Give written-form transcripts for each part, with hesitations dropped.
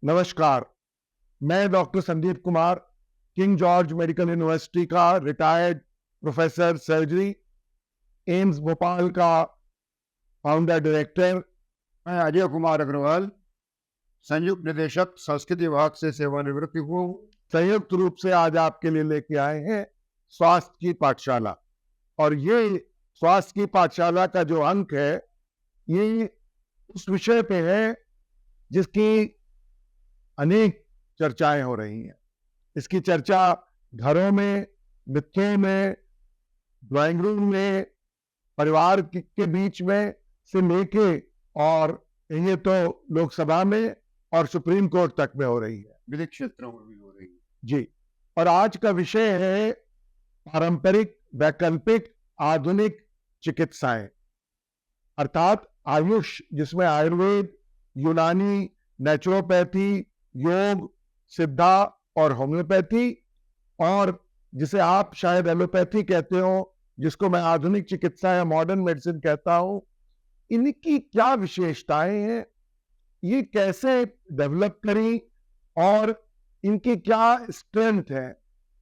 नमस्कार। मैं doctor Sandeep Kumar, King George Medical University का retired professor surgery, AIIMS Bhopal का फाउंडर डायरेक्टर। मैं अजय कुमार अग्रवाल, संयुक्त निदेशक संस्कृति विभाग से सेवानिवृत्त हूँ। संयुक्त रूप से आज आपके लिए लेके आए हैं स्वास्थ्य की पाठशाला। और ये स्वास्थ्य की पाठशाला का जो अंक है, ये उस विषय पे है जिसकी अनेक चर्चाएं हो रही हैं। इसकी चर्चा घरों में, मित्रों में, ड्राइंग रूम में, परिवार के बीच में से लेके और ये तो लोकसभा में और सुप्रीम कोर्ट तक में हो रही है, विधिक क्षेत्रों में भी हो रही है। जी। और आज का विषय है पारंपरिक, वैकल्पिक, आधुनिक चिकित्साएं, अर्थात आयुष, जिसमें आयुर्वेद, यूनानी, नेचुरोपैथी, योग, सिद्धा और होम्योपैथी, और जिसे आप शायद एलोपैथी कहते हो, जिसको मैं आधुनिक चिकित्सा या मॉडर्न मेडिसिन कहता हूं। इनकी क्या विशेषताएं हैं, ये कैसे डेवलप करी और इनकी क्या स्ट्रेंथ है।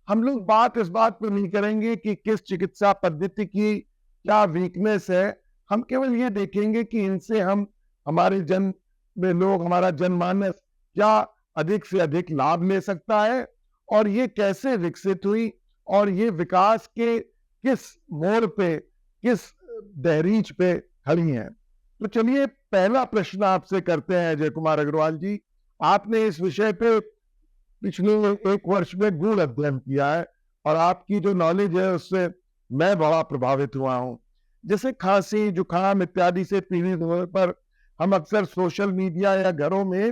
हम लोग इस बात पर नहीं करेंगे कि किस चिकित्सा पद्धति की क्या वीकनेस है। हम केवल ये देखेंगे कि इनसे हम, हमारे जन में लोग, हमारा जनमानस क्या अधिक से अधिक लाभ ले सकता है, और ये कैसे विकसित हुई, और ये विकास के किस मोड़ पे, किस दहलीज पे खड़ी हैं। तो चलिए पहला प्रश्न आपसे करते हैं अजय कुमार अग्रवाल जी। आपने इस विषय पे पिछले एक वर्ष में गूढ़ अध्ययन किया है और आपकी जो नॉलेज है उससे मैं बड़ा प्रभावित हुआ हूं। जैसे खांसी, जुकाम इत्यादि से पीड़ित होने पर हम अक्सर सोशल मीडिया या घरों में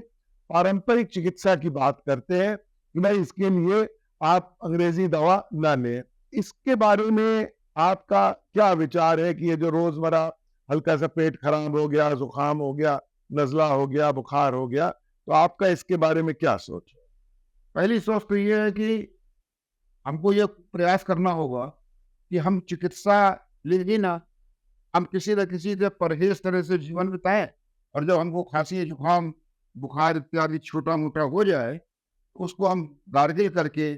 पारंपरिक चिकित्सा की बात करते हैं कि भाई इसके लिए आप अंग्रेजी दवा ना लें। इसके बारे में आपका क्या विचार है कि ये जो रोजमर्रा हल्का सा पेट खराब हो गया, जुकाम हो गया, नजला हो गया, बुखार हो गया, तो आपका इसके बारे में क्या सोच है? पहली सोच तो ये है कि हमको ये प्रयास करना होगा कि हम चिकित्सा लेंगे ना, हम किसी न किसी से परहेज तरह से जीवन बिताएं, और जब हमको खांसी, जुकाम, बुखार इत्यादि छोटा मोटा हो जाए तो उसको हम गार्गल करके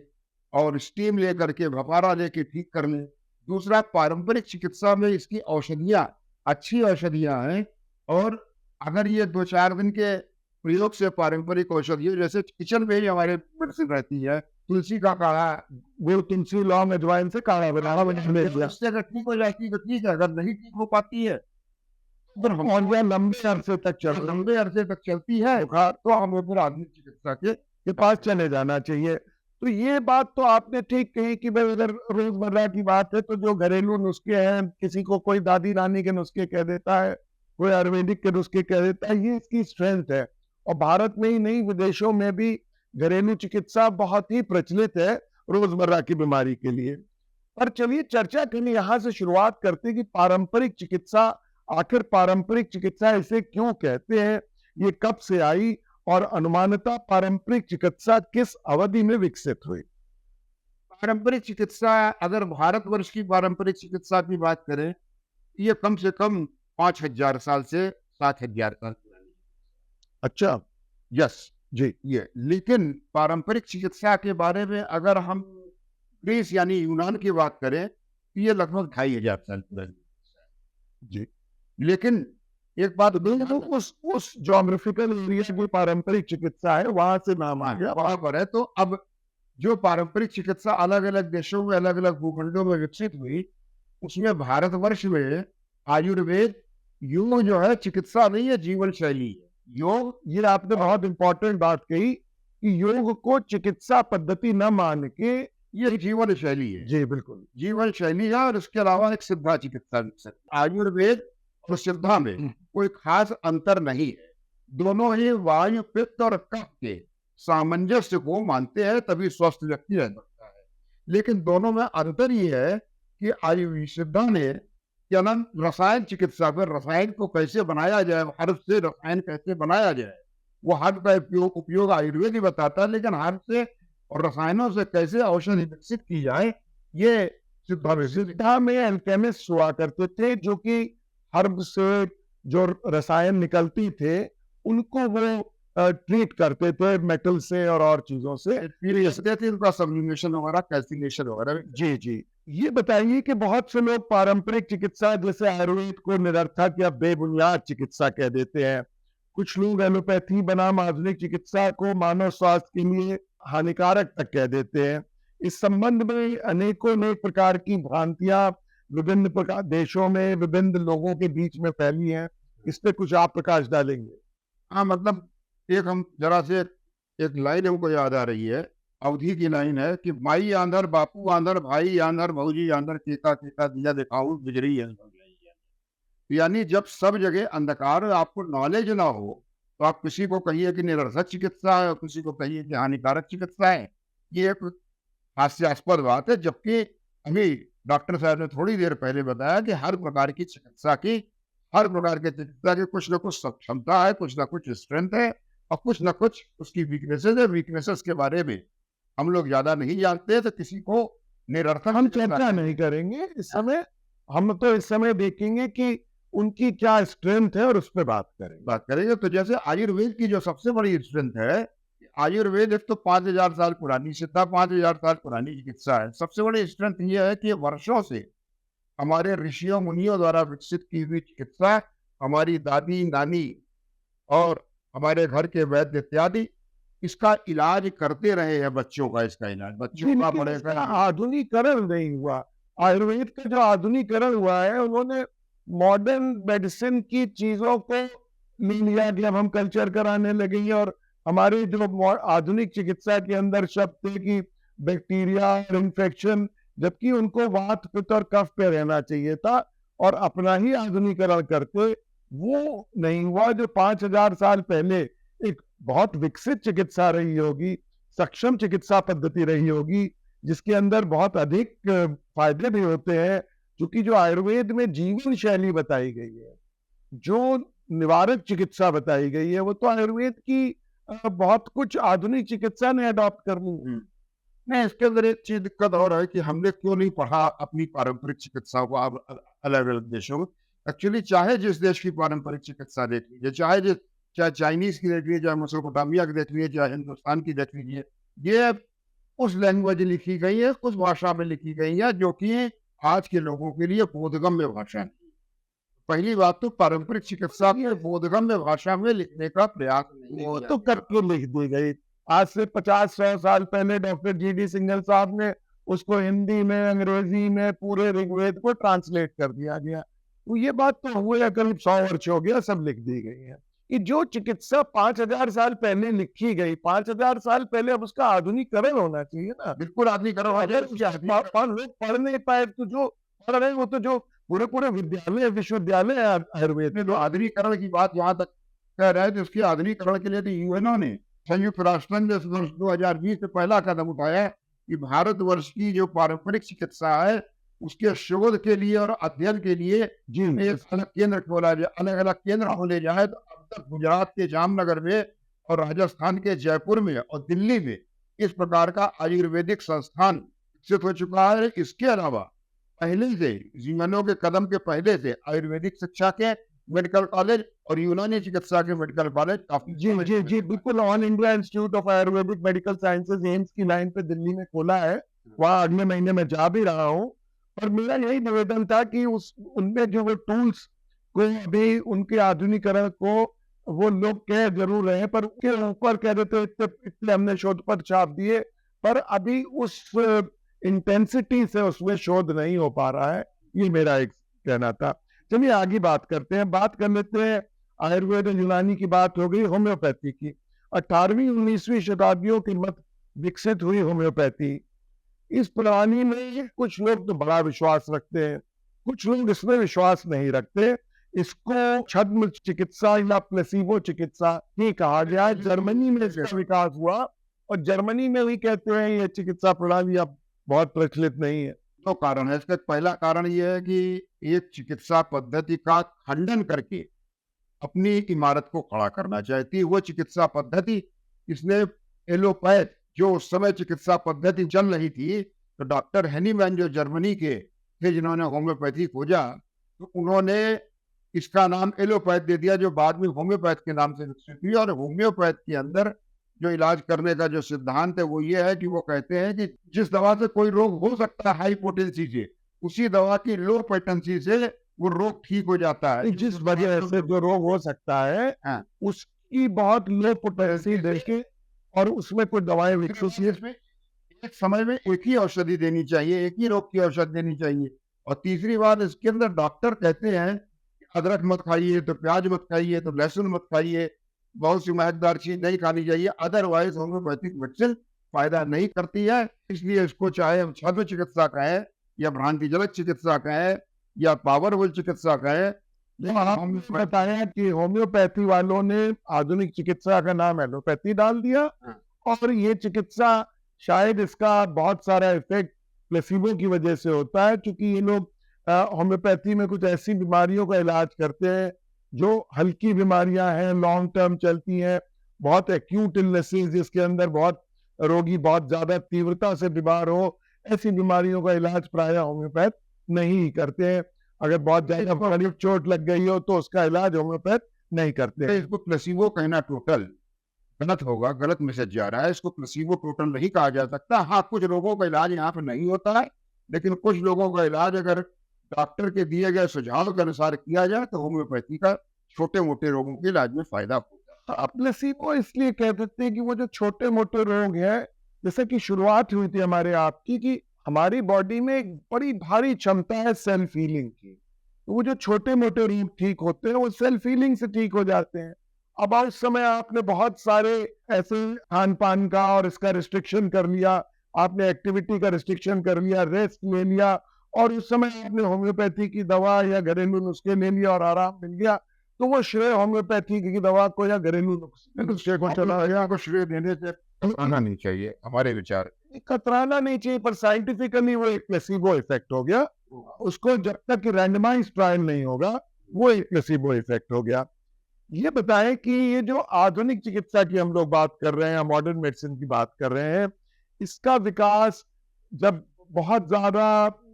और स्टीम ले करके, भपारा लेके ठीक कर लें। दूसरा, पारंपरिक चिकित्सा में इसकी औषधियाँ अच्छी औषधियाँ हैं, और अगर ये 2-4 दिन के प्रयोग से पारंपरिक औषधियों, जैसे किचन में ही हमारे मेडिसिन रहती है, तुलसी का काढ़ा, वो तुलसी, लौंग, अजवाइन से काढ़ा बनाना उससे अगर ठीक हो जाती है तो ठीक है, अगर नहीं ठीक हो पाती है फिर हम और वह लंबे अरसे तक चलती है तो हमें फिर आधुनिक चिकित्सा के पास चले जाना चाहिए। तो ये बात तो आपने ठीक कही कि भाई अगर रोजमर्रा की बात है तो जो घरेलू नुस्खे हैं, किसी को कोई दादी नानी के नुस्खे कह देता है, कोई आयुर्वेदिक के नुस्खे कह देता है, ये इसकी स्ट्रेंथ है। और भारत में ही नहीं, विदेशों में भी घरेलू चिकित्सा बहुत ही प्रचलित है रोजमर्रा की बीमारी के लिए। पर चलिए चर्चा के लिए यहाँ से शुरुआत करते हैं कि पारंपरिक चिकित्सा, आखिर पारंपरिक चिकित्सा इसे क्यों कहते हैं, ये कब से आई, और अनुमानतः पारंपरिक चिकित्सा किस अवधि में विकसित हुई। पारंपरिक चिकित्सा, अगर भारतवर्ष की पारंपरिक चिकित्सा की बात करें, ये कम से कम 5000 साल से 7000 साल पुरानी। अच्छा, यस जी, ये लेकिन पारंपरिक चिकित्सा के बारे में अगर हम ग्रीस यानी यूनान की बात करें तो ये लगभग 2500 साल पुरानी जी। लेकिन एक बात तो उस ज्योग्राफिकल एरिया की पारंपरिक चिकित्सा है, वहां से नाम आ गया, वहां पर है। तो अब जो पारंपरिक चिकित्सा अलग अलग देशों में, अलग अलग भूखंडों में विकसित हुई, उसमें भारतवर्ष में आयुर्वेद, योग जो है चिकित्सा नहीं है, जीवन शैली है। योग, ये आपने बहुत इंपॉर्टेंट बात कही कि योग को चिकित्सा पद्धति न मान के ये जीवन शैली है। जी बिल्कुल, जीवन शैली है। और उसके अलावा एक सिद्धा चिकित्सा, आयुर्वेद और सिद्धा में कोई खास अंतर नहीं है। दोनों ही वायु, पित्त और कफ के सामंजस्य को मानते हैं, तभी स्वस्थ व्यक्ति रह सकता है। लेकिन दोनों में अंतर ये है कि आयुर्वेद सिद्धा ने क्या नाम, रसायन चिकित्सा पर, रसायन को कैसे बनाया जाए, हर्ब से रसायन कैसे बनाया जाए, वो हर्ब का उपयोग आयुर्वेद ही बताता है। लेकिन हर्ब से और रसायनों से कैसे औषधि विकसित की जाए, ये सिद्धा में अल्केमिस्ट हुआ करते थे, जो कि हर्ब से जो रसायन निकलती थे उनको वो ट्रीट करते थे मेटल से और चीजों से। फिर ये कहते थे उनका सब्लिमेशन वगैरह, कैल्सिनेशन वगैरह। जी जी, ये बताइए कि बहुत से लोग पारंपरिक चिकित्सा जैसे आयुर्वेद को निरर्थक या बेबुनियाद चिकित्सा कह देते हैं। कुछ लोग एलोपैथी बनाम आधुनिक चिकित्सा को मानव स्वास्थ्य के लिए हानिकारक तक कह देते हैं। इस संबंध में अनेकों अनेक प्रकार की भ्रांतियां विभिन्न प्रकार देशों में विभिन्न लोगों के बीच में फैली हैं। इस पे कुछ आप प्रकाश डालेंगे? हाँ, मतलब एक हम जरा से एक लाइन हमको याद आ रही है, अवधि की लाइन है कि माई आंधर बापू आंधर भाई आंधर भौजी आंधर केका केका दिया दिखाऊं गुजरी है। यानी जब सब जगह अंधकार, आपको नॉलेज ना हो, तो आप किसी को कहिए कि निरर्थक चिकित्सा है और किसी को कहिए कि हानिकारक चिकित्सा है। ये एक हास्यास्पद बात है, जबकि अभी डॉक्टर साहब ने थोड़ी देर पहले बताया कि हर प्रकार की चिकित्सा की, हर प्रकार के चिकित्सा की कुछ ना कुछ क्षमता है, कुछ ना कुछ स्ट्रेंथ है और कुछ ना कुछ उसकी वीकनेसेस है। वीकनेसेस के बारे में हम लोग ज्यादा नहीं जानते, तो किसी को निरर्थक हम चिकित्सा चर्चा नहीं करेंगे इस समय। हम तो इस समय देखेंगे कि उनकी क्या स्ट्रेंथ है और उस पर बात करेंगे। बात करेंगे। तो जैसे आयुर्वेद की जो सबसे बड़ी स्ट्रेंथ है, आयुर्वेद एक तो 5000 साल पुरानी, सीधा 5000 साल पुरानी चिकित्सा है। सबसे बड़ी स्ट्रेंथ ये है कि वर्षों से हमारे ऋषियों मुनियों द्वारा विकसित की हुई चिकित्सा, हमारी दादी नानी और हमारे घर के वैद्य इत्यादि इसका इलाज करते रहे हैं। बच्चों का इसका इलाज, बच्चों का, बड़े इसका का। आधुनिकीकरण नहीं हुआ। आयुर्वेद का जो आधुनिकीकरण हुआ है, उन्होंने मॉडर्न मेडिसिन की चीजों को ले लिया कि अब हम कल्चर कराने लगे हैं, और हमारे जो आधुनिक चिकित्सा के अंदर शब्द थे कि बैक्टीरिया और इन्फेक्शन, जबकि उनको वात पित्त और कफ पे रहना चाहिए था, और अपना ही आधुनिकीकरण करते। वो नहीं हुआ। जो 5000 साल पहले एक बहुत विकसित चिकित्सा रही होगी, सक्षम चिकित्सा पद्धति रही होगी, जिसके अंदर बहुत अधिक फायदे भी होते हैं, क्योंकि जो आयुर्वेद में जीवन शैली बताई गई है, जो निवारक चिकित्सा बताई गई है, वो तो आयुर्वेद की बहुत कुछ आधुनिक चिकित्सा ने अडॉप्ट कर ली। नहीं, इसके अंदर एक चीज दिक्कत और है कि हमने क्यों नहीं पढ़ा अपनी पारंपरिक चिकित्सा को अलग अलग देशों में। एक्चुअली चाहे जिस देश की पारंपरिक चिकित्सा देख लीजिए, चाहे चाइनीज की देख लीजिए, चाहे मेसोपोटामिया की देख लीजिए, चाहे हिंदुस्तान की देख लीजिए, ये उस लैंग्वेज लिखी गई है, उस भाषा में लिखी गई है जो कि आज के लोगों के लिए बोधगम्य भाषा है। पहली बात तो पारंपरिक चिकित्सा को बोधगम्य भाषा में लिखने का प्रयास नहीं वो किया तो गया। करके लिख दी गई। आज से 50-100 साल पहले डॉक्टर जी.डी. सिंघल साहब ने उसको हिंदी में, अंग्रेजी में पूरे ऋग्वेद को ट्रांसलेट कर दिया गया। तो ये बात तो हुए करीब 100 वर्ष हो गया, सब लिख दी गई है कि जो चिकित्सा 5000 साल पहले लिखी गई, 5000 साल पहले अब उसका आधुनिकीकरण होना चाहिए ना। बिल्कुल आदमी करो। अगर लोग पढ़ नहीं पाए, तो जो पढ़ रहे हैं वो तो जो पूरे पूरे विद्यालय विश्वविद्यालय है आयुर्वेद में जो आधुनिकीकरण की बात वहां तक कह रहे हैं, तो उसके आधुनिकीकरण के लिए तो यूएनओ ने, संयुक्त राष्ट्र संघ ने इस वर्ष 2020 में पहला कदम उठाया कि भारतवर्ष की जो पारंपरिक चिकित्सा है, उसके शोध के लिए और अध्ययन के लिए जी एक अलग केंद्र खोला जाए, अलग अलग केंद्र खोले जाए। तो अब तक गुजरात के जामनगर में और राजस्थान के जयपुर में और दिल्ली में इस प्रकार का आयुर्वेदिक संस्थान विकसित हो चुका है। इसके अलावा पहले से, यूएनओ के कदम के पहले से आयुर्वेदिक शिक्षा के मेडिकल कॉलेज और यूनानी चिकित्सा के मेडिकल कॉलेज काफी जी जी जी बिल्कुल। All India institute of Ayurvedic medical sciences AIIMS की लाइन पे दिल्ली में खोला है। वहाँ अगले महीने में जा भी रहा हूँ। और मेरा यही निवेदन था कि उस उनमें जो वो टूल्स को अभी उनके आधुनिकीकरण को वो लोग कह जरूर रहे हैं, पर उसके ऊपर कह देते हैं इतने हमने शोध पत्र छाप दिए, पर अभी उस इंटेंसिटी से उसमें शोध नहीं हो पा रहा है। ये मेरा एक कहना था। चलिए आगे बात करते हैं। बात कर लेते हैं, आयुर्वेद और यूनानी की बात हो गई, होम्योपैथी की। 18वीं 19वीं शताब्दियों के मध्य विकसित हुई होम्योपैथी। इस प्रणाली में कुछ लोग तो बड़ा विश्वास रखते हैं, कुछ लोग इसमें विश्वास नहीं रखते। इसको छद्म चिकित्सा या प्लेसिबो चिकित्सा ही कहा गया है। जर्मनी में इसका विकास हुआ, और जर्मनी में भी कहते हैं ये चिकित्सा प्रणाली अब बहुत प्रचलित नहीं है। तो कारण है इसका। पहला कारण यह है कि एक चिकित्सा पद्धति का खंडन करके अपनी इमारत को खड़ा करना चाहती है। वो चिकित्सा पद्धति, इसने एलोपैथ जो उस समय चिकित्सा पद्धति चल रही थी, तो डॉक्टर हेनीमैन जो जर्मनी के थे, जिन्होंने होम्योपैथी खोजा, तो उन्होंने इसका नाम एलोपैथ दे दिया, जो बाद में होम्योपैथ के नाम से विकसित हुई। और होम्योपैथ के अंदर जो इलाज करने का जो सिद्धांत है वो ये है कि वो कहते हैं कि जिस दवा से कोई रोग हो सकता है हाई पोटेंसी से, उसी दवा की लो पोटेंसी से वो रोग ठीक हो जाता है। जिस वजह से जो रोग हो सकता है हाँ। उसकी बहुत लो पोटेंसी देके और उसमें कोई दवाएं विकसित इसमें एक समय में एक ही औषधि देनी चाहिए, एक ही रोग की औषधि देनी चाहिए। और तीसरी बात, इसके अंदर डॉक्टर कहते हैं कि अदरक मत खाइए, तो प्याज मत खाइए, तो लहसुन मत खाइए, बहुत सी महकदार चीज नहीं खानी चाहिए, अदरवाइज होम्योपैथिक मेडिसिन फायदा नहीं करती है। इसलिए इसको चाहे हम छद्म चिकित्सा कहें या भ्रांतिजनक चिकित्सा कहें या पावरफुल चिकित्सा कहें, हम बताया कि होम्योपैथी वालों ने आधुनिक चिकित्सा का नाम एलोपैथी डाल दिया और ये चिकित्सा शायद इसका बहुत सारा इफेक्ट प्लेसिबो की वजह से होता है, क्योंकि ये लोग होम्योपैथी में कुछ ऐसी बीमारियों का इलाज करते हैं जो हल्की बीमारियां हैं, लॉन्ग टर्म चलती हैं, बहुत एक्यूट इलनेसेस जिसके अंदर बहुत रोगी बहुत ज्यादा तीव्रता से बीमार हो, ऐसी बीमारियों का इलाज प्रायः होम्योपैथ नहीं करते हैं। अगर बहुत ज्यादा बड़ी चोट लग गई हो तो उसका इलाज होम्योपैथ नहीं करते हैं। इसको प्लेसिबो कहना टोटल गलत होगा, गलत मैसेज जा रहा है। इसको प्लेसिबो टोटल नहीं कहा जा सकता। हाँ, कुछ लोगों का इलाज यहाँ पे नहीं होता है, लेकिन कुछ लोगों का इलाज अगर डॉक्टर के दिए गए सुझाव के अनुसार किया जाए तो होम्योपैथी का छोटे मोटे रोगों के इलाज में फायदा होता है। प्लेसिबो इसलिए कह देते हैं कि वो जो छोटे मोटे रोग हैं, जैसे कि शुरुआत हुई थी हमारे आपकी कि हमारी बॉडी में एक बड़ी भारी क्षमता है सेल्फ हीलिंग की, तो वो जो छोटे मोटे रोग ठीक होते हैं वो सेल्फ हीलिंग से ठीक हो जाते हैं। अब उस समय आपने बहुत सारे ऐसे खान पान का और इसका रिस्ट्रिक्शन कर लिया, आपने एक्टिविटी का रिस्ट्रिक्शन कर लिया, रेस्ट ले लिया और उस समय आपने होम्योपैथी की दवा या घरेलू नुस्खे ले लिया और आराम मिल गया, तो वो श्रेय होम्योपैथी की दवा को या घरेलू नुस्खे को चला गया। को श्रेय देने से आना नहीं चाहिए हमारे विचार। कतराना नहीं चाहिए, पर साइंटिफिकली वो एक प्लेसिबो इफेक्ट हो गया। उसको जब तक रैंडमाइज ट्रायल नहीं होगा वो एक प्लेसिबो इफेक्ट हो गया। ये बताएं कि ये जो आधुनिक चिकित्सा की हम लोग बात कर रहे हैं, मॉडर्न मेडिसिन की बात कर रहे हैं, इसका विकास जब बहुत ज्यादा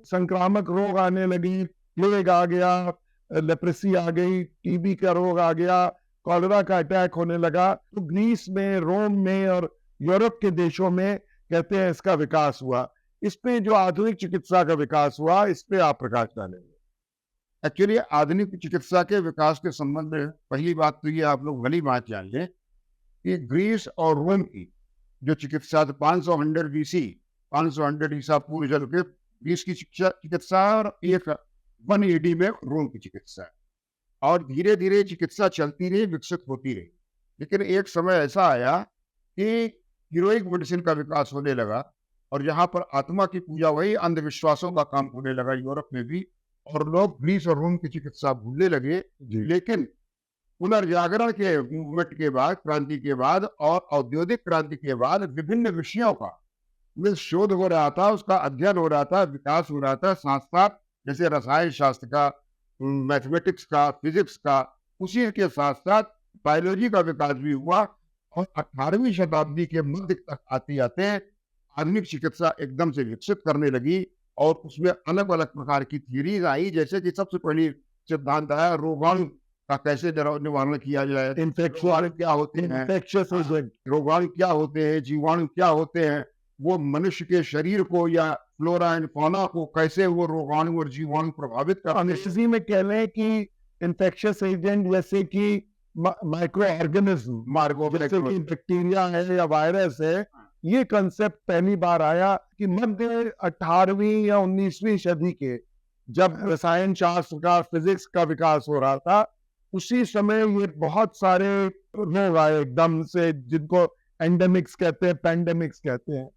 संक्रामक रोग आने लगी, प्लेग आ गया, लेप्रेसी आ गई, टीबी का रोग आ गया, कॉलेरा का अटैक होने लगा, तो ग्रीस में, रोम में और यूरोप के देशों में कहते हैं इसका विकास हुआ। इसमें जो आधुनिक चिकित्सा का विकास हुआ, इस पे आप प्रकाश डालेंगे। एक्चुअली आधुनिक चिकित्सा के विकास के संबंध में पहली बात तो ये आप लोग भली बात जान लें कि ग्रीस और रोम की जो चिकित्सा 500 बीसी 500 ईसा पूर्व जल के ग्रीस की चिकित्सा और एक 180 में रोम की चिकित्सा, और धीरे धीरे चिकित्सा चलती रही, विकसित होती रही। लेकिन एक समय ऐसा आया कि हीरोइक मेडिसिन का विकास होने लगा और जहाँ पर आत्मा की पूजा वही अंधविश्वासों का काम होने लगा यूरोप में भी, और लोग ग्रीस और रोम की चिकित्सा भूलने लगे। लेकिन पुनर्जागरण के मूवमेंट के बाद, क्रांति के बाद और औद्योगिक क्रांति के बाद विभिन्न विषयों का में शोध हो रहा था, उसका अध्ययन हो रहा था, विकास हो रहा था साथ साथ, जैसे रसायन शास्त्र का, मैथमेटिक्स का, फिजिक्स का, उसी के साथ साथ बायोलॉजी का विकास भी हुआ। और 18वीं शताब्दी के मध्य तक आते आते आधुनिक चिकित्सा एकदम से विकसित करने लगी और उसमें अलग अलग प्रकार की थियरीज आई। जैसे कि सबसे पहली सिद्धांत आया रोगाणु का कैसे निवारण किया जाए, इन्फेक्शन क्या होते हैं, इन्फेक्शियस रोगाणु क्या होते हैं, जीवाणु क्या होते हैं, वो मनुष्य के शरीर को या फ्लोरा एंड फौना को कैसे वो रोगाणु और जीवाणु प्रभावित करते हैं। इसी में कह लें कि इन्फेक्शियस एजेंट जैसे कि माइक्रो ऑर्गेनिज्म, जैसे कि बैक्टीरिया है या वायरस है, ये कंसेप्ट पहली बार आया कि मध्य 18वीं या 19वीं सदी के जब रसायन शास्त्र का, फिजिक्स का विकास हो रहा था, उसी समय ये बहुत सारे रोग आए एकदम से, जिनको एंडेमिक्स कहते हैं, पैंडेमिक्स कहते हैं।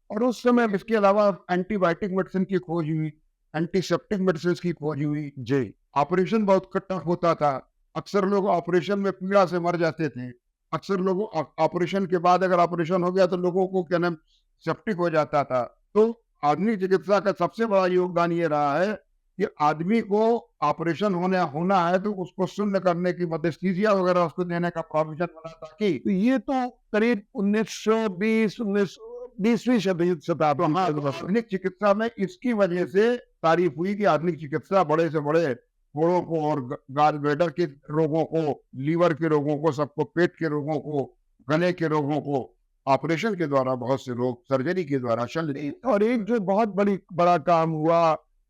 और उस समय इसके अलावा एंटीबायोटिक मेडिसिन की खोज हुई, एंटीसेप्टिक मेडिसिन की खोज हुई जी। ऑपरेशन बहुत टफ होता था, अक्सर लोग ऑपरेशन में पीड़ा से मर जाते थे। अक्सर लोगों ऑपरेशन के बाद अगर ऑपरेशन हो गया तो लोगों को क्या नाम सेप्टिक हो जाता था। तो आधुनिक चिकित्सा का सबसे बड़ा योगदान ये रहा है कि आदमी को ऑपरेशन होना है तो उसको शून्य करने की एनेस्थीसिया वगैरह उसको देने का प्रोविजन बना, ताकि तो ये तो करीब 1920वीं शताब्दी आधुनिक चिकित्सा में इसकी वजह से तारीफ हुई कि आधुनिक चिकित्सा बड़े से बड़े फोड़ों को और गॉल ब्लैडर के रोगों को, लीवर के रोगों को, सबको पेट के रोगों को, गले के रोगों को ऑपरेशन के द्वारा बहुत से रोग सर्जरी के द्वारा शल्य। और एक जो बहुत बड़ा काम हुआ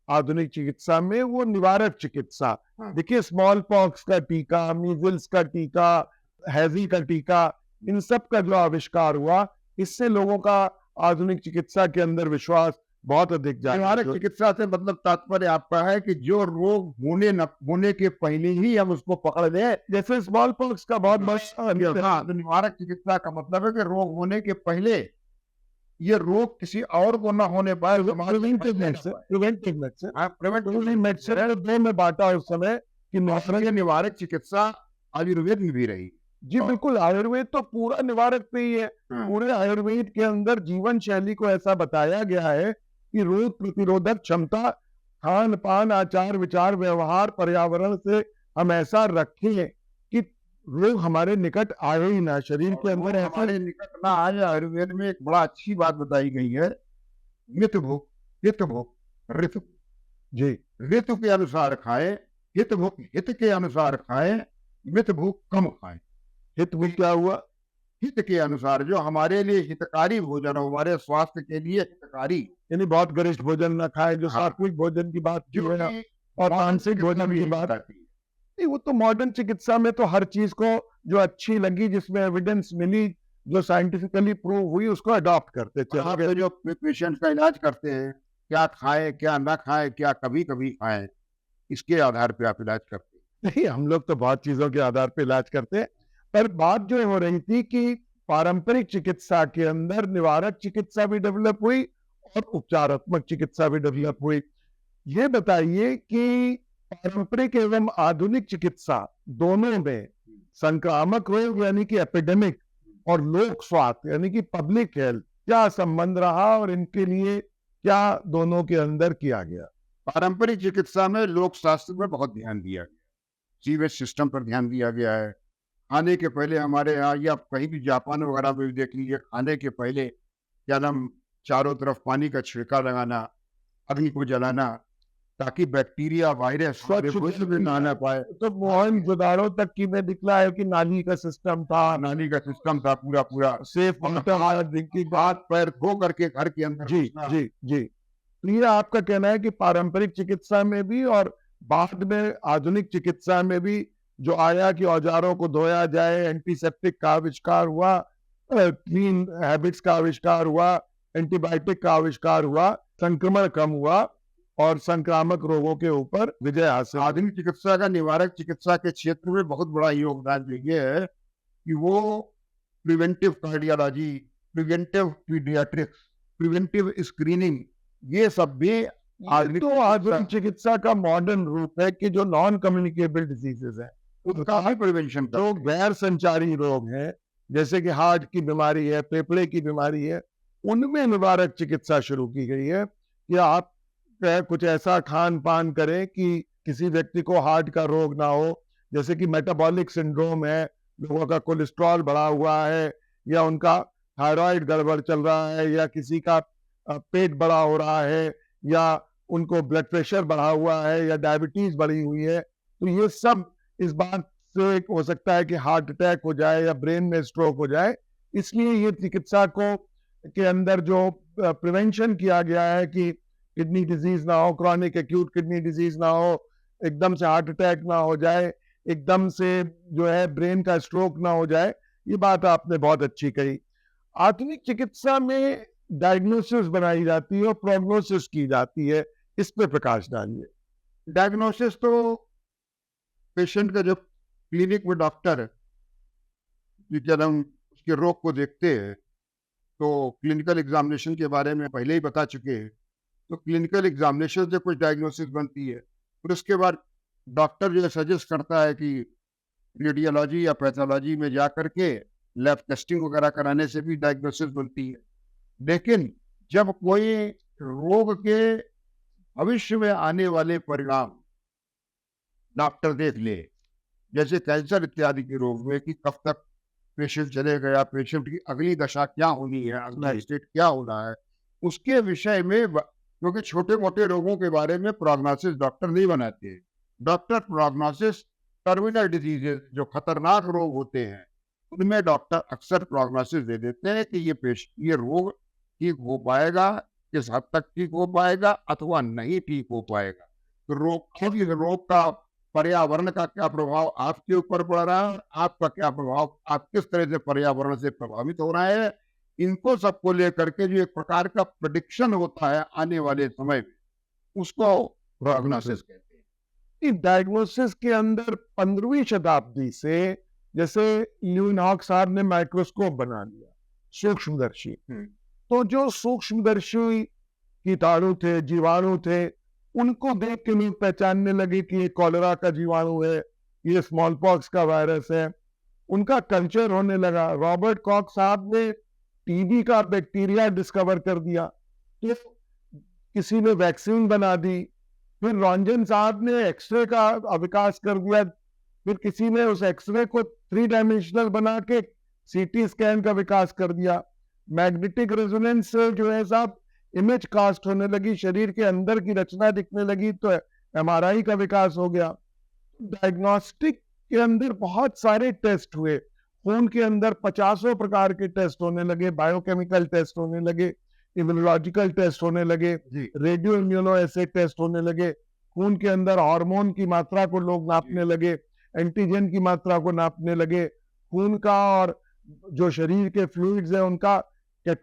आधुनिक चिकित्सा में, वो निवारक चिकित्सा। हाँ। देखिए, स्मॉल पॉक्स का टीका, मीजल्स का टीका, हैजी का टीका, इन सब का जो आविष्कार हुआ, इससे लोगों का आधुनिक चिकित्सा के अंदर विश्वास बहुत अधिक निवारक जागृत। चिकित्सा से मतलब तात्पर्य आपका है कि जो रोग होने के पहले ही हम उसको पकड़ लें। जैसे स्मॉल पॉक्स का बहुत बड़ा हाँ, तो निवारक चिकित्सा का मतलब है कि रोग होने के पहले ये रोग किसी और को ना होने पाए। Preventive medicine, preventive medicine, preventive medicine दो में बांटा उस समय कि निवारक चिकित्सा आयुर्वेद में भी रही। जी बिल्कुल, आयुर्वेद तो पूरा निवारक पे ही है। पूरे आयुर्वेद के अंदर जीवन शैली को ऐसा बताया गया है कि रोग प्रतिरोधक क्षमता, खान पान, आचार विचार, व्यवहार, पर्यावरण से हम ऐसा रखें कि रोग हमारे निकट आए ही ना, शरीर के अंदर ऐसा हमारे निकट ना आए। आयुर्वेद में एक बड़ा अच्छी बात बताई गई है, मित भुक हित भुक ऋतु। जी, ऋतु के अनुसार खाए, हित भुक हित के अनुसार खाए, मित भूख कम खाए। हित में क्या हुआ? हित के अनुसार, जो हमारे लिए हितकारी भोजन हो, हमारे स्वास्थ्य के लिए हितकारी, यानी बहुत गरिष्ठ भोजन ना खाए, जो हाँ। सात्विक भोजन की बात की जो है, कि और मानसिक भोजन की बात आती है। नहीं। वो तो मॉडर्न चिकित्सा में तो हर चीज को जो अच्छी लगी, जिसमें एविडेंस मिली, जो साइंटिफिकली प्रूव हुई, उसको अडॉप्ट करते आप चले। तो जो पेशेंट का इलाज करते हैं, क्या खाए क्या ना खाए, क्या कभी कभी खाए, इसके आधार पे आप इलाज करते हैं। नहीं, हम लोग तो बहुत चीजों के आधार पे इलाज करते हैं, पर बात जो हो रही थी कि पारंपरिक चिकित्सा के अंदर निवारक चिकित्सा भी डेवलप हुई और उपचारात्मक चिकित्सा भी डेवलप हुई। ये बताइए कि पारंपरिक एवं आधुनिक चिकित्सा दोनों में संक्रामक रोग यानी कि एपिडेमिक और लोक स्वास्थ्य यानी कि पब्लिक हेल्थ क्या संबंध रहा, और इनके लिए क्या दोनों के अंदर किया गया? पारंपरिक चिकित्सा में लोक स्वास्थ्य पर बहुत ध्यान दिया गया, सीवेज सिस्टम पर ध्यान दिया गया है। खाने के पहले हमारे यहाँ, या कहीं भी जापान वगैरह में भी देख लीजिए, खाने के पहले क्या नाम, चारों तरफ पानी का छिड़का लगाना, अग्नि को जलाना, ताकि बैक्टीरिया वायरस स्वच्छ में ना आना पाए। तो मोहनजोदाड़ो तक की में दिखला है कि नाली का सिस्टम था, नाली का सिस्टम था पूरा सेफ वाटर ड्रिंकिंग। हाथ पैर धो करके घर के अंदर जी घुसना। जी जी, तो ये आपका कहना है कि पारंपरिक चिकित्सा में भी और बाद में आधुनिक चिकित्सा में भी जो आया कि औजारों को धोया जाए, एंटीसेप्टिक का आविष्कार हुआ, क्लीन हैबिट्स का आविष्कार हुआ, एंटीबायोटिक का आविष्कार हुआ, संक्रमण कम हुआ और संक्रामक रोगों के ऊपर विजय हासिल। आधुनिक चिकित्सा का निवारक चिकित्सा के क्षेत्र में बहुत बड़ा योगदान ये है कि वो preventive cardiology, preventive paediatrics, preventive screening, ये सब भी आधुनिक चिकित्सा का मॉडर्न रूप है कि जो नॉन कम्युनिकेबल डिजीजेस है, उसका ही प्रिवेंशन जो गैर संचारी रोग हैं, जैसे कि हार्ट की बीमारी है, फेफड़े की बीमारी है, उनमें निवारक चिकित्सा शुरू की गई है कि आप कुछ ऐसा खान पान करें कि किसी व्यक्ति को हार्ट का रोग ना हो। जैसे कि मेटाबॉलिक सिंड्रोम है, लोगों का कोलेस्ट्रॉल बढ़ा हुआ है, या उनका थायराइड गड़बड़ चल रहा है, या किसी का पेट बड़ा हो रहा है, या उनको ब्लड प्रेशर बढ़ा हुआ है, या डायबिटीज बढ़ी हुई है, तो ये सब इस बात से हो सकता है कि हार्ट अटैक हो जाए या ब्रेन में स्ट्रोक हो जाए। इसलिए ये चिकित्सा को के अंदर जो प्रिवेंशन किया गया है कि किडनी डिजीज ना हो, क्रॉनिक एक्यूट किडनी डिजीज ना हो, एकदम से हार्ट अटैक ना हो जाए, एकदम से जो है ब्रेन का स्ट्रोक ना हो जाए, ये बात आपने बहुत अच्छी कही। आधुनिक चिकित्सा में डायग्नोसिस बनाई जाती है और प्रोग्नोसिस की जाती है, इस पे प्रकाश डालिए। डायग्नोसिस तो पेशेंट का जब क्लिनिक में डॉक्टर जब हम उसके रोग को देखते हैं, तो क्लिनिकल एग्जामिनेशन के बारे में पहले ही बता चुके हैं, तो क्लिनिकल एग्जामिनेशन से कुछ डायग्नोसिस बनती है, फिर उसके बाद डॉक्टर जो सजेस्ट करता है कि रेडियोलॉजी या पैथोलॉजी में जा करके लैब टेस्टिंग वगैरह कराने से भी डायग्नोसिस बनती है। लेकिन जब कोई रोग के भविष्य में आने वाले परिणाम डॉक्टर देख ले, जैसे कैंसर इत्यादि के रोग में कि कब तक पेशेंट चले गया, पेशेंट की अगली दशा क्या होनी है, अगला स्टेट क्या होना है, उसके विषय में, क्योंकि छोटे मोटे रोगों के बारे में प्रोग्नोसिस डॉक्टर नहीं बनाते, डॉक्टर प्रोग्नोसिस टर्मिनल डिजीजेज जो खतरनाक रोग होते हैं, उनमें डॉक्टर अक्सर प्रोग्नोसिस दे देते हैं कि ये रोग ठीक हो पाएगा, किस हद तक ठीक हो पाएगा अथवा नहीं ठीक हो पाएगा। तो रोग का पर्यावरण का क्या प्रभाव आपके ऊपर पड़ रहा है, आपका क्या प्रभाव, आप किस तरह से पर्यावरण से प्रभावित हो रहे हैं, इनको सबको लेकर के जो एक प्रकार का प्रेडिक्शन होता है आने वाले समय में, उसको प्रोग्नोसिस कहते हैं। डायग्नोसिस के अंदर 15वीं शताब्दी से जैसे ल्यूनहॉक साहब ने माइक्रोस्कोप बना लिया, सूक्ष्मदर्शी। तो जो सूक्ष्मदर्शी कीटाणु थे, जीवाणु थे, उनको देख के लोग पहचानने लगे कि ये कॉलेरा का जीवाणु है, ये स्मॉल पॉक्स का वायरस है। उनका कल्चर होने लगा। रॉबर्ट कॉक साहब ने टीबी का बैक्टीरिया डिस्कवर कर दिया, तो किसी ने वैक्सीन बना दी। फिर रॉन्जन साहब ने एक्सरे का विकास कर दिया, फिर किसी ने उस एक्सरे को 3 डायमेंशनल बना के सीटी स्कैन का विकास कर दिया। मैग्नेटिक रेजोनेंस जो है साहब, इमेज कास्ट होने लगी, शरीर के अंदर की रचना दिखने लगी, तो एमआरआई का विकास हो गया। डायग्नोस्टिक के अंदर बहुत सारे टेस्ट हुए। खून के अंदर 50 प्रकार के टेस्ट होने लगे, बायोकेमिकल टेस्ट होने लगे, इम्यूनोलॉजिकल टेस्ट होने लगे, रेडियो इम्यूनो एसे टेस्ट होने लगे। खून के अंदर हार्मोन की मात्रा को लोग नापने लगे, एंटीजन की मात्रा को नापने लगे। खून का और जो शरीर के फ्लूइड्स है उनका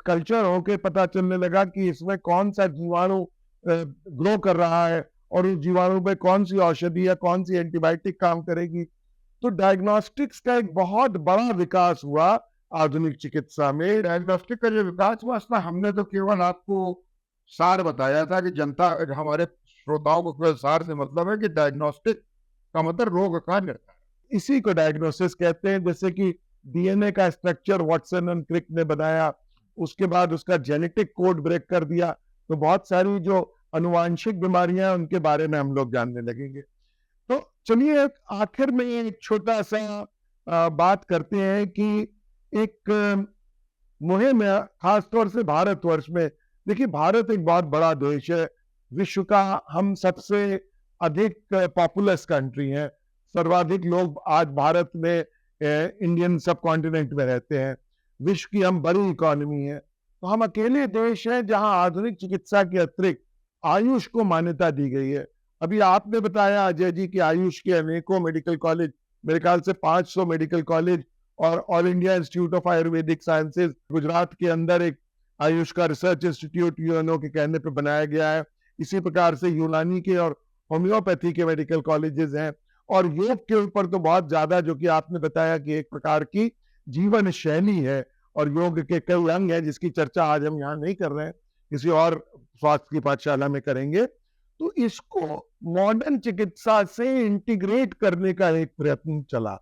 कल्चर होके पता चलने लगा कि इसमें कौन सा जीवाणु ग्रो कर रहा है और उस जीवाणु पे कौन सी औषधि या कौन सी एंटीबायोटिक काम करेगी। तो डायग्नोस्टिक्स का एक बहुत बड़ा विकास हुआ आधुनिक चिकित्सा में। डायग्नोस्टिक का जो विकास हुआ, इसमें हमने तो केवल आपको सार बताया था कि जनता, हमारे श्रोताओं को केवल सार से मतलब है कि डायग्नोस्टिक का मतलब रोग का निर्धारण। इसी को डायग्नोसिस कहते हैं। जैसे कि डीएनए का स्ट्रक्चर वाटसन एंड क्रिक ने बनाया, उसके बाद उसका जेनेटिक कोड ब्रेक कर दिया, तो बहुत सारी जो अनुवांशिक बीमारियां हैं उनके बारे में हम लोग जानने लगेंगे। तो चलिए आखिर में एक छोटा सा बात करते हैं कि एक मुहिम है खास तौर से भारतवर्ष में। देखिए, भारत एक बहुत बड़ा देश है, विश्व का हम सबसे अधिक पॉपुलस कंट्री है। सर्वाधिक लोग आज भारत में इंडियन सब कॉन्टिनेंट में रहते हैं। विश्व की हम बड़ी इकोनॉमी है। तो हम अकेले देश हैं जहां आधुनिक चिकित्सा के अतिरिक्त आयुष को मान्यता दी गई है। अभी आपने बताया अजय जी कि आयुष के अनेकों मेडिकल कॉलेज, मेरे ख्याल से 500 मेडिकल कॉलेज और all India institute of Ayurvedic sciences Gujarat के अंदर एक आयुष का रिसर्च इंस्टीट्यूट यूएनओ के कहने पर बनाया गया है। इसी प्रकार से यूनानी के और होम्योपैथी के मेडिकल कॉलेजेस हैं। और योग के ऊपर तो बहुत ज्यादा, जो कि आपने बताया कि एक प्रकार की जीवन शैली है और योग के कई अंग हैं जिसकी चर्चा आज हम यहाँ नहीं कर रहे हैं, किसी और स्वास्थ्य की पाठशाला में करेंगे। तो इसको मॉडर्न चिकित्सा से इंटीग्रेट करने का एक प्रयत्न चला।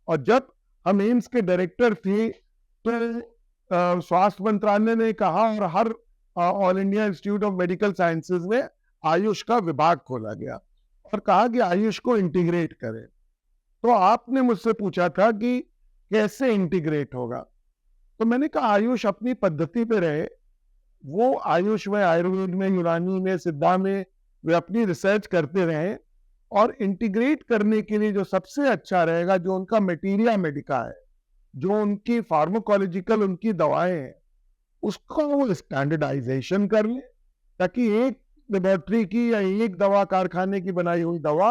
और जब हम एम्स के डायरेक्टर थे तो स्वास्थ्य मंत्रालय ने कहा और हर all India institute of medical sciences में आयुष का विभाग खोला गया और कहा कि आयुष को इंटीग्रेट करें। तो आपने मुझसे पूछा था कि कैसे इंटीग्रेट होगा, तो मैंने कहा आयुष अपनी पद्धति पे रहे। वो आयुष में, आयुर्वेद में, यूनानी में, सिद्धा में वे अपनी रिसर्च करते रहे और इंटीग्रेट करने के लिए जो सबसे अच्छा रहेगा, जो उनका मटेरिया मेडिका है, जो उनकी फार्माकोलॉजिकल उनकी दवाएं हैं, उसको वो स्टैंडर्डाइजेशन कर ले, ताकि एक लेबोरेटरी की या एक दवा कारखाने की बनाई हुई दवा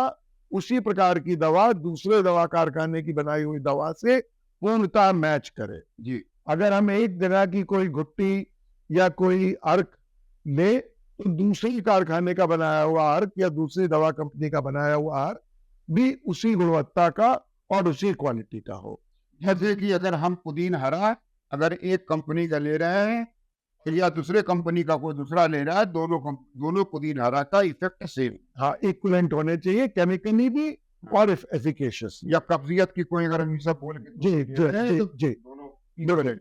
उसी प्रकार की दवा दूसरे दवा कारखाने की बनाई हुई दवा से पूर्णतः मैच करे। जी, अगर हम एक जगह की कोई घुट्टी या कोई अर्क ले तो दूसरे कारखाने का बनाया हुआ अर्क या दूसरी दवा कंपनी का बनाया हुआ अर्क भी उसी गुणवत्ता का और उसी क्वालिटी का हो। जैसे कि अगर हम पुदीन हरा अगर एक कंपनी का ले रहे हैं या दूसरे कंपनी का कोई दूसरा ले रहा है, दोनों पुदीन हरा का इफेक्ट सेम, हाँ, इक्विवेलेंट होने चाहिए, केमिकली भी और एफिकेशियस। या कब्जियत की कोई अगर हम सब बोल के जी जी जी जी, दोनों।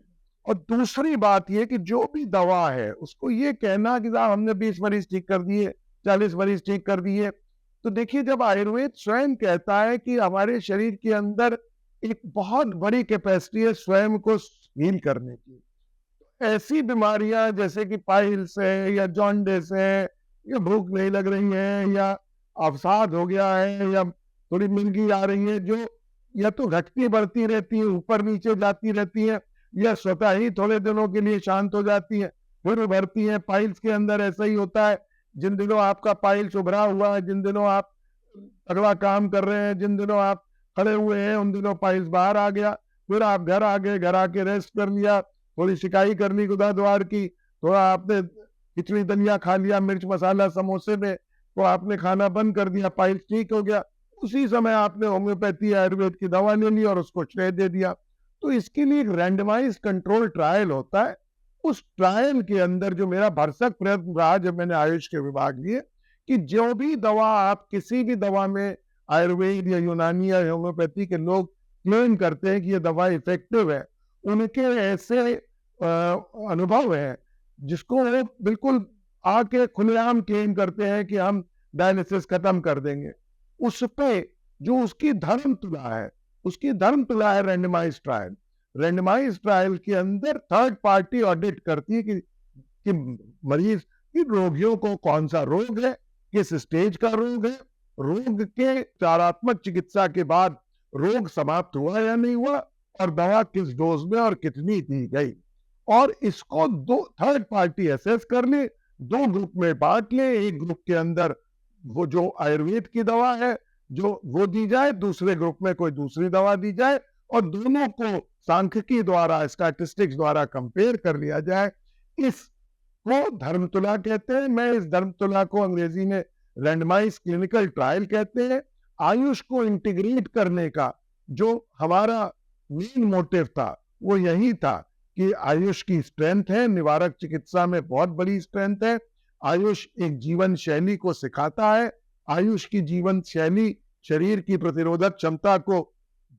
और दूसरी बात ये कि जो भी दवा है उसको ये कहना कि साहब हमने 20 मरीज ठीक कर दिए, 40 मरीज ठीक कर दिए, तो देखिए जब आयुर्वेद स्वयं कहता है कि हमारे शरीर के अंदर एक बहुत बड़ी कैपेसिटी है स्वयं को हील करने की, ऐसी बीमारियां जैसे कि पाइल्स है या जॉन्डिस है या भूख नहीं लग रही है या अवसाद हो गया है या थोड़ी मिर्गी आ रही है, जो या तो घटती बढ़ती रहती है, ऊपर नीचे जाती रहती है, या स्वतः ही थोड़े दिनों के लिए शांत हो जाती है, फिर बढ़ती है। पाइल्स के अंदर ऐसा ही होता है। जिन दिनों आपका पाइल्स उभरा हुआ है, जिन दिनों आप अगला काम कर रहे हैं, जिन दिनों आप खड़े हुए हैं, उन दिनों पाइल्स बाहर आ गया। फिर आप घर आ गए, घर आके रेस्ट कर लिया, थोड़ी सिकाई कर ली गुदा द्वार की, थोड़ा आपने खिचड़ी दलिया खा लिया मिर्च मसाला समोसे में, तो आपने खाना बंद कर दिया, पाइल्स ठीक हो गया। उसी समय आपने होम्योपैथी आयुर्वेद की दवा ले ली और उसको श्रेय दे दिया। तो इसके लिए एक रैंडमाइज कंट्रोल ट्रायल होता है। उस ट्रायल के अंदर जो मेरा भरसक प्रयत्न रहा जब मैंने आयुष के विभाग लिए, कि जो भी दवा आप किसी भी दवा में आयुर्वेद या यूनानी या होम्योपैथी के लोग क्लेम करते हैं कि ये दवा इफेक्टिव है, उनके ऐसे अनुभव हैं जिसको वो बिल्कुल आके खुलेआम क्लेम करते हैं कि हम डायलिसिस खत्म कर देंगे। उस पे जो उसकी धर्म तुला है, उसकी धर्म तुला है रैंडमाइज ट्रायल। रैंडमाइज ट्रायल के अंदर थर्ड पार्टी ऑडिट करती है कि मरीज कि रोगियों को कौन सा रोग है, किस स्टेज का रोग है, रोग के उपचारात्मक चिकित्सा के बाद रोग समाप्त हुआ या नहीं हुआ, और दवा किस डोज में और कितनी दी गई। और इसको दो थर्ड पार्टी असेस कर ले, दो ग्रुप में बांट ले। एक ग्रुप के अंदर वो जो आयुर्वेद की दवा है जो वो दी जाए, दूसरे ग्रुप में कोई दूसरी दवा दी जाए, और दोनों को सांख्यिकी द्वारा, स्टैटिस्टिक्स द्वारा कंपेयर कर लिया जाए। इसको धर्मतुला कहते हैं। मैं इस धर्मतुला को अंग्रेजी में रैंडमाइज क्लिनिकल ट्रायल कहते हैं। आयुष को इंटीग्रेट करने का जो हमारा मेन मोटिव था वो यही था कि आयुष की स्ट्रेंथ है, निवारक चिकित्सा में बहुत बड़ी स्ट्रेंथ है। आयुष एक जीवन शैली को सिखाता है। आयुष की जीवन शैली शरीर की प्रतिरोधक क्षमता को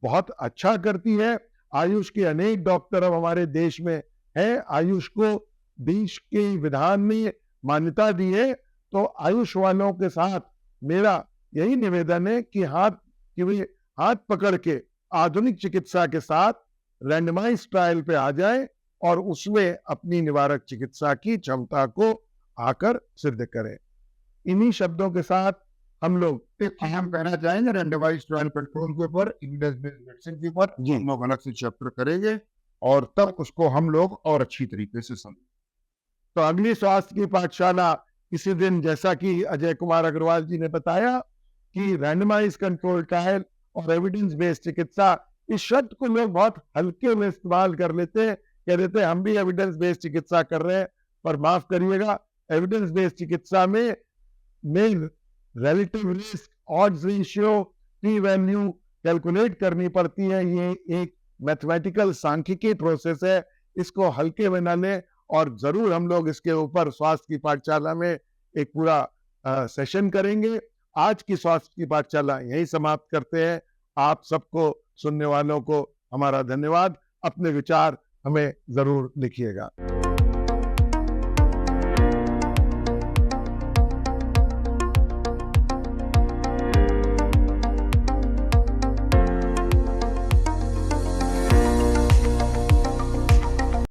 बहुत अच्छा करती है। आयुष के अनेक डॉक्टर अब हमारे देश में हैं। आयुष को देश के विधान में मान्यता दी है। तो आयुष वालों के साथ मेरा यही निवेदन है कि वे हाथ पकड़ के आधुनिक चिकित्सा के साथ रैंडमाइज ट्रायल पे आ जाए और उसमें अपनी निवारक चिकित्सा की क्षमता को आकर सिद्ध करें। इन्हीं शब्दों के साथ हम लोग हम कहना चाहेंगे रैंडमाइज ट्रायल कंट्रोल के ऊपर, एविडेंस बेस्ड मेडिसिन के ऊपर जी। हम लोग अलग से चैप्टर करेंगे और तब उसको हम लोग और अच्छी तरीके से समझें। तो अगली स्वास्थ्य की पाठशाला इसी दिन, जैसा कि अजय कुमार अग्रवाल जी ने बताया कि रैंडमाइज कंट्रोल ट्रायल और एविडेंस बेस्ड चिकित्सा, इस शब्द को लोग बहुत हल्के में इस्तेमाल कर लेते हैं, कह देते हैं हम भी एविडेंस बेस्ड चिकित्सा कर रहे हैं। पर माफ करिएगा, एविडेंस बेस्ड चिकित्सा में relative risk, odds ratio, P value calculate करनी पड़ती है। ये एक मैथमेटिकल सांख्यिकी प्रोसेस है। इसको हल्के में न लें, और जरूर हम लोग इसके ऊपर स्वास्थ्य की पाठशाला में एक पूरा सेशन करेंगे। आज की स्वास्थ्य की पाठशाला यही समाप्त करते हैं। आप सबको, सुनने वालों को हमारा धन्यवाद। अपने विचार हमें जरूर लिखिएगा।